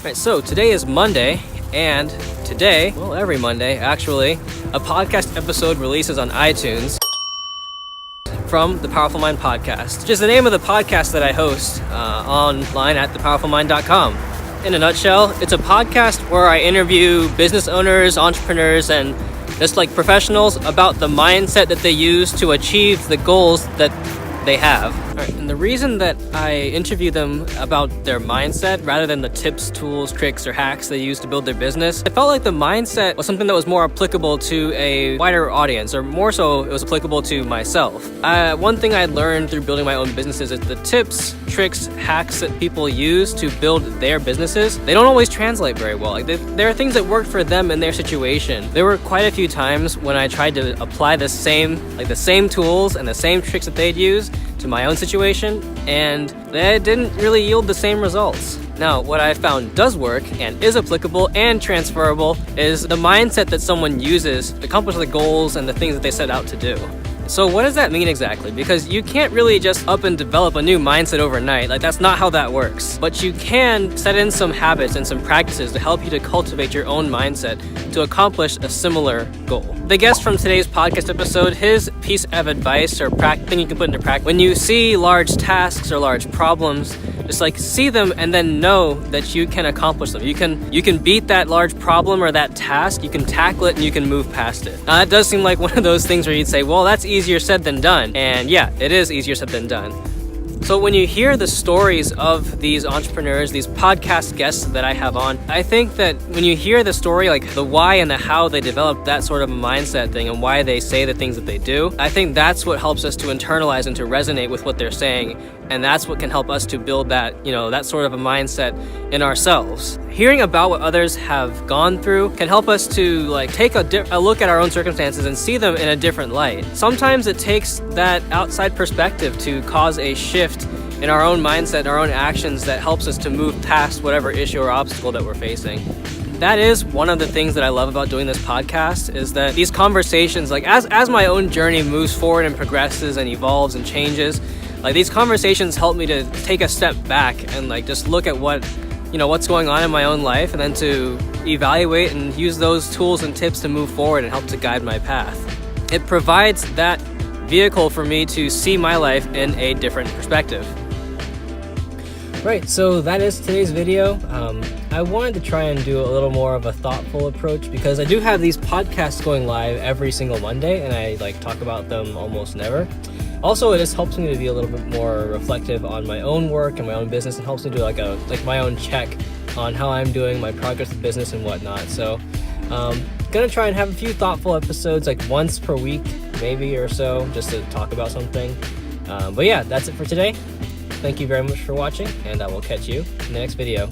Right, so today is Monday, and today, well, every Monday actually, a podcast episode releases on iTunes from the Powerful Mind Podcast, which is the name of the podcast that I host online at thepowerfulmind.com. In a nutshell, it's a podcast where I interview business owners, entrepreneurs, and just like professionals about the mindset that they use to achieve the goals that they have. Right, and the reason that I interview them about their mindset rather than the tips, tools, tricks, or hacks they use to build their business, I felt like the mindset was something that was more applicable to a wider audience, or more so it was applicable to myself. One thing I learned through building my own businesses is the tips, tricks, hacks that people use to build their businesses, they don't always translate very well. Like there are things that worked for them in their situation. There were quite a few times when I tried to apply the same tools and the same tricks that they'd use to my own situation, and that didn't really yield the same results. Now, what I found does work and is applicable and transferable is the mindset that someone uses to accomplish the goals and the things that they set out to do. So what does that mean exactly? Because you can't really just up and develop a new mindset overnight. Like, that's not how that works. But you can set in some habits and some practices to help you to cultivate your own mindset to accomplish a similar goal. The guest from today's podcast episode, his piece of advice or thing you can put into practice: when you see large tasks or large problems, just like see them and then know that you can accomplish them. You can beat that large problem or that task, you can tackle it, and you can move past it. Now, that does seem like one of those things where you'd say, well, that's easier said than done. And yeah, it is easier said than done. So when you hear the stories of these entrepreneurs, these podcast guests that I have on, I think that when you hear the story, like the why and the how they developed that sort of a mindset thing and why they say the things that they do, I think that's what helps us to internalize and to resonate with what they're saying. And that's what can help us to build that, that sort of a mindset in ourselves. Hearing about what others have gone through can help us to take a look at our own circumstances and see them in a different light. Sometimes it takes that outside perspective to cause a shift in our own mindset and our own actions that helps us to move past whatever issue or obstacle that we're facing. That is one of the things that I love about doing this podcast, is that these conversations, as my own journey moves forward and progresses and evolves and changes, these conversations help me to take a step back and just look at what's going on in my own life, and then to evaluate and use those tools and tips to move forward and help to guide my path. It provides that vehicle for me to see my life in a different perspective. Right, so that is today's video. I wanted to try and do a little more of a thoughtful approach because I do have these podcasts going live every single Monday, and I talk about them almost never. Also, it just helps me to be a little bit more reflective on my own work and my own business, and helps me do my own check on how I'm doing, my progress with business and whatnot. So, gonna try and have a few thoughtful episodes, once per week, maybe, or so, just to talk about something. But yeah, that's it for today. Thank you very much for watching, and I will catch you in the next video.